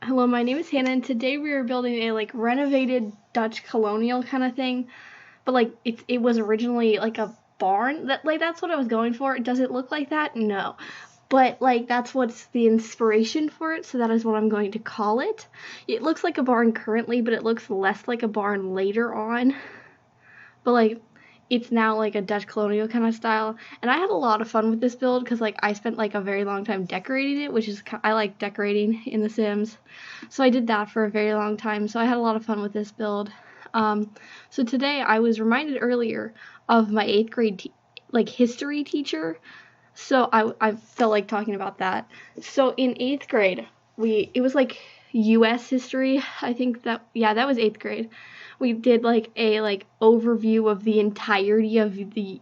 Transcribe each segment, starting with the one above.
Hello, my name is Hannah, and today we are building a renovated Dutch colonial kind of thing. But it was originally like a barn. That's what I was going for. Does it look like that? No. But that's what's the inspiration for it, so that is what I'm going to call it. It looks like a barn currently, but it looks less like a barn later on. But it's now like a Dutch colonial kind of style, and I had a lot of fun with this build because I spent a very long time decorating it, which is I like decorating in The Sims, so I did that for a very long time. So I had a lot of fun with this build. So today I was reminded earlier of my 8th grade history teacher, so I felt like talking about that. So in 8th grade it was U.S. history. I think that was 8th grade. We did a overview of the entirety of the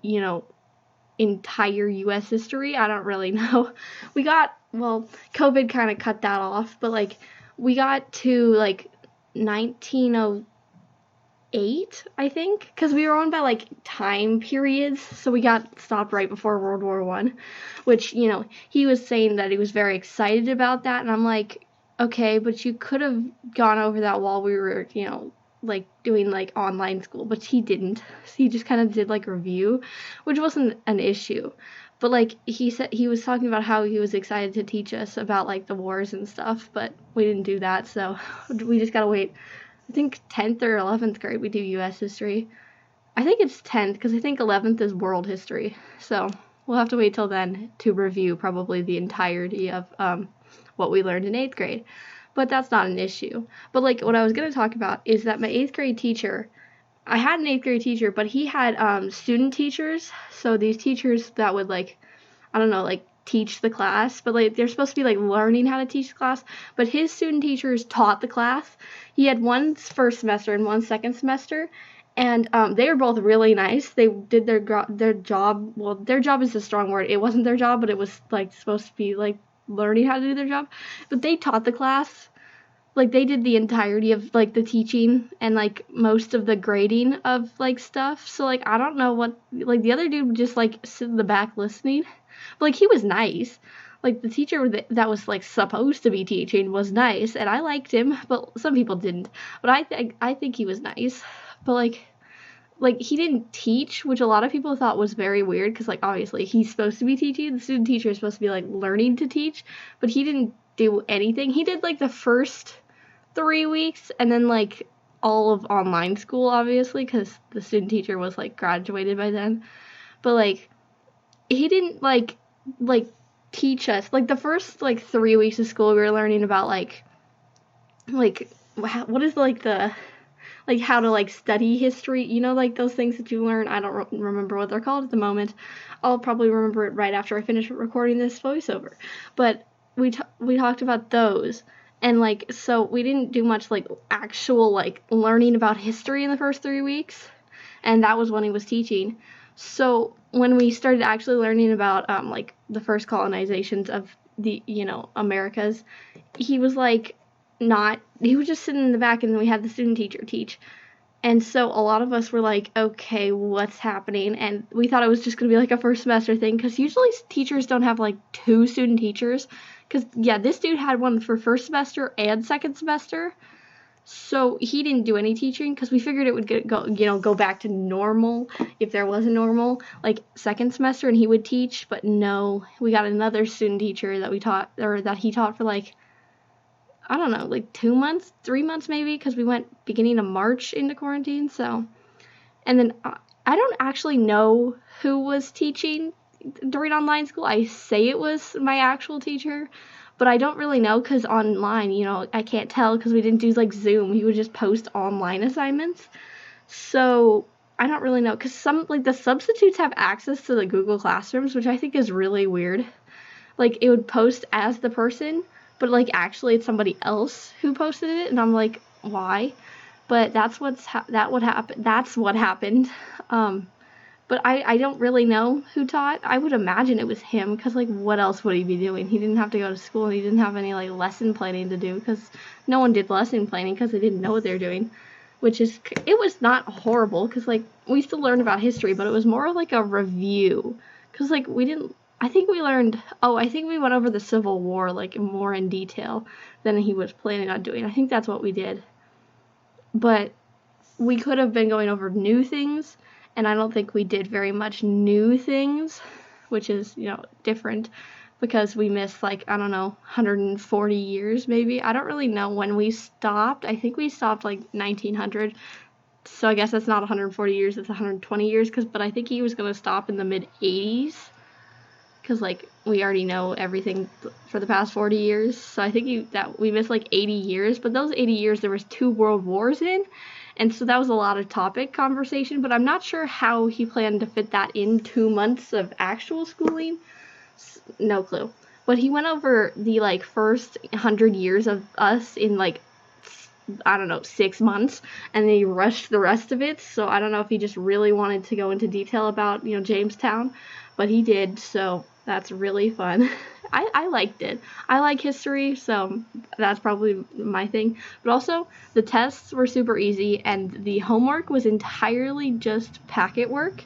entire U.S. history. I don't really know. COVID kind of cut that off, but we got to 1908, I think, because we were on by time periods, so we got stopped right before World War I, which he was saying that he was very excited about that, and I'm like, okay, but you could have gone over that while we were doing online school, but he didn't. So he just kind of did review, which wasn't an issue. But he said he was talking about how he was excited to teach us about the wars and stuff, but we didn't do that, so we just gotta wait. I think 10th or 11th grade we do U.S. history. I think it's 10th because I think 11th is world history. So we'll have to wait till then to review probably the entirety of what we learned in 8th grade. But that's not an issue. But what I was going to talk about is that my 8th grade teacher, I had an 8th grade teacher, but he had student teachers. So these teachers that would teach the class, but they're supposed to be learning how to teach the class. But his student teachers taught the class. He had one first semester and one second semester, and they were both really nice. They did their job. Well, their job is a strong word. It wasn't their job, but it was supposed to be learning how to do their job. But they taught the class. They did the entirety of the teaching and most of the grading of stuff. So I don't know what the other dude would just sit in the back listening. But he was nice. The teacher that was supposed to be teaching was nice, and I liked him, but some people didn't. But I think he was nice. But he didn't teach, which a lot of people thought was very weird because obviously he's supposed to be teaching. The student teacher is supposed to be learning to teach, but he didn't do anything. He did the first 3 weeks and then all of online school, obviously, because the student teacher was graduated by then. But he didn't teach us. The first 3 weeks of school we were learning about what is the how to study history, those things that you learn. I don't remember what they're called at the moment. I'll probably remember it right after I finish recording this voiceover. But we talked about those, and so we didn't do much actual learning about history in the first 3 weeks, and that was when he was teaching. So when we started actually learning about the first colonizations of the Americas, he was he was just sitting in the back, and then we had the student teacher teach. And so a lot of us were okay, what's happening? And we thought it was just going to be a first semester thing, because usually teachers don't have 2 student teachers. Because, yeah, this dude had one for first semester and second semester. So he didn't do any teaching because we figured it would go back to normal if there was a normal second semester, and he would teach. But no, we got another student teacher that he taught for I don't know, 2 months, 3 months maybe, because we went beginning of March into quarantine. So, and then I don't actually know who was teaching during online school. I say it was my actual teacher, but I don't really know because online, I can't tell because we didn't do Zoom. He would just post online assignments. So I don't really know because some the substitutes have access to the Google Classrooms, which I think is really weird. It would post as the person, but actually it's somebody else who posted it, and I'm why? But that's what happened. That's what happened. But I don't really know who taught. I would imagine it was him, because what else would he be doing? He didn't have to go to school, and he didn't have any lesson planning to do, because no one did lesson planning because they didn't know what they were doing. It was not horrible, because we still learned about history, but it was more a review, because we didn't. I think we learned, I think we went over the Civil War, like, more in detail than he was planning on doing. I think that's what we did. But we could have been going over new things, and I don't think we did very much new things, which is, different, because we missed, like, I don't know, 140 years, maybe. I don't really know when we stopped. I think we stopped, like, 1900. So I guess that's not 140 years, it's 120 years, but I think he was going to stop in the mid-80s, because, like, we already know everything for the past 40 years, so I think that we missed, like, 80 years, but those 80 years, there was 2 world wars in, and so that was a lot of topic conversation, but I'm not sure how he planned to fit that in 2 months of actual schooling. No clue. But he went over the, like, first 100 years of us in, like, I don't know, 6 months, and then he rushed the rest of it, so I don't know if he just really wanted to go into detail about, Jamestown, but he did, so that's really fun. I liked it. I like history, so that's probably my thing, but also, the tests were super easy, and the homework was entirely just packet work,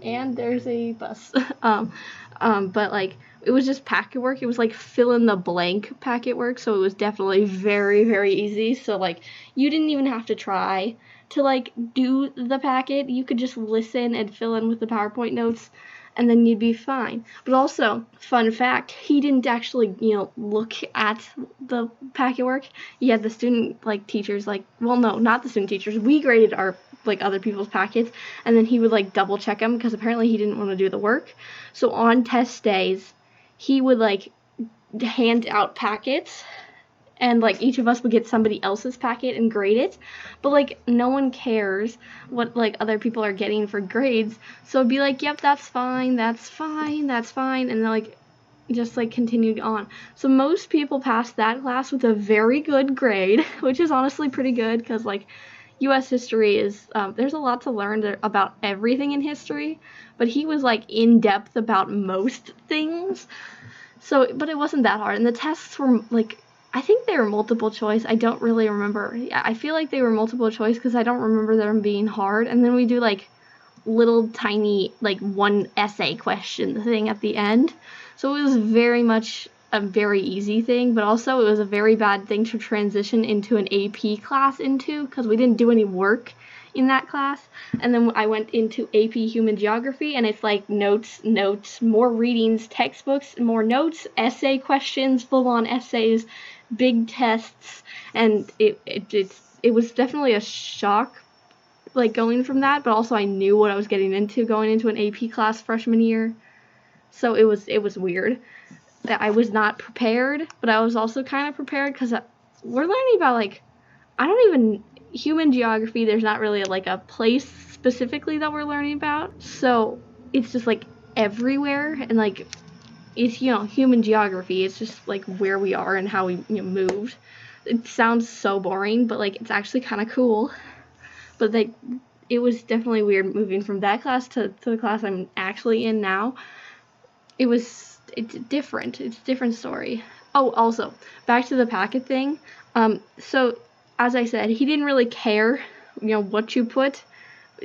and there's a bus, but, like, it was just packet work. It was like fill in the blank packet work, so it was definitely very, very easy. So, like, you didn't even have to try to, like, do the packet. You could just listen and fill in with the PowerPoint notes, and then you'd be fine. But also, fun fact, he didn't actually, look at the packet work. He had the student, like, teachers, like, well, no, not the student teachers. We graded our, like, other people's packets, and then he would, like, double check them, because apparently he didn't want to do the work. So on test days, he would, like, hand out packets, and, like, each of us would get somebody else's packet and grade it, but, like, no one cares what, like, other people are getting for grades, so it'd be like, yep, that's fine, that's fine, that's fine, and then, like, just, like, continued on. So most people passed that class with a very good grade, which is honestly pretty good, because, like, U.S. history is, there's a lot to learn about everything in history, but he was, like, in-depth about most things, so, but it wasn't that hard, and the tests were, like, I think they were multiple choice. I don't really remember. I feel like they were multiple choice, because I don't remember them being hard, and then we do, like, little tiny, like, one essay question thing at the end, so it was very much a very easy thing, but also it was a very bad thing to transition into an AP class into, because we didn't do any work in that class, and then I went into AP Human Geography, and it's like notes, more readings, textbooks, more notes, essay questions, full-on essays, big tests, and it was definitely a shock, like, going from that, but also I knew what I was getting into going into an AP class freshman year, so it was weird. I was not prepared, but I was also kind of prepared, because we're learning about, like, human geography, there's not really, like, a place specifically that we're learning about, so it's just, like, everywhere, and, like, it's, human geography, it's just, like, where we are and how we, moved. It sounds so boring, but, like, it's actually kind of cool, but, like, it was definitely weird moving from that class to the class I'm actually in now. It's different. It's a different story. Oh, also, back to the packet thing. So, as I said, he didn't really care, what you put.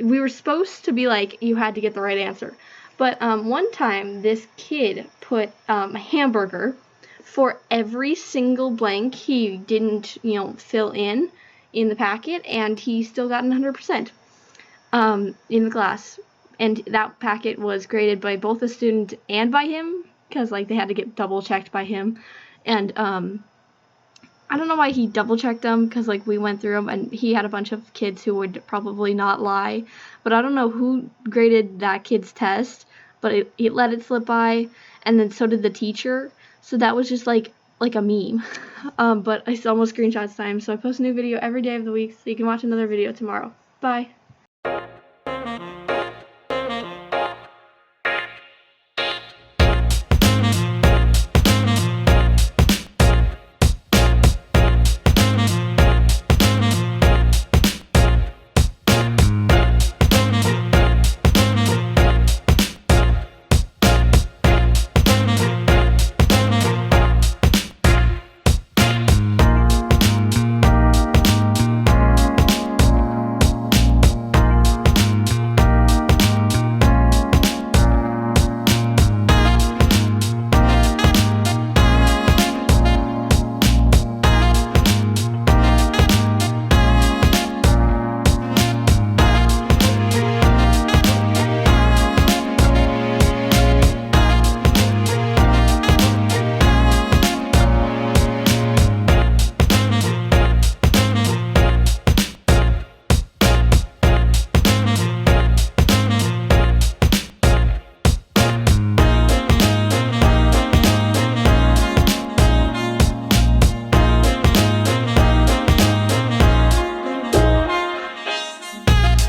We were supposed to be like, you had to get the right answer. But one time, this kid put a hamburger for every single blank he didn't, fill in the packet, and he still got 100% in the class. And that packet was graded by both the student and by him, because, like, they had to get double checked by him. And I don't know why he double checked them, because, like, we went through them, and he had a bunch of kids who would probably not lie, but I don't know who graded that kid's test, but it let it slip by, and then so did the teacher, so that was just like a meme. But I almost screenshots time, so I post a new video every day of the week, so you can watch another video tomorrow. Bye.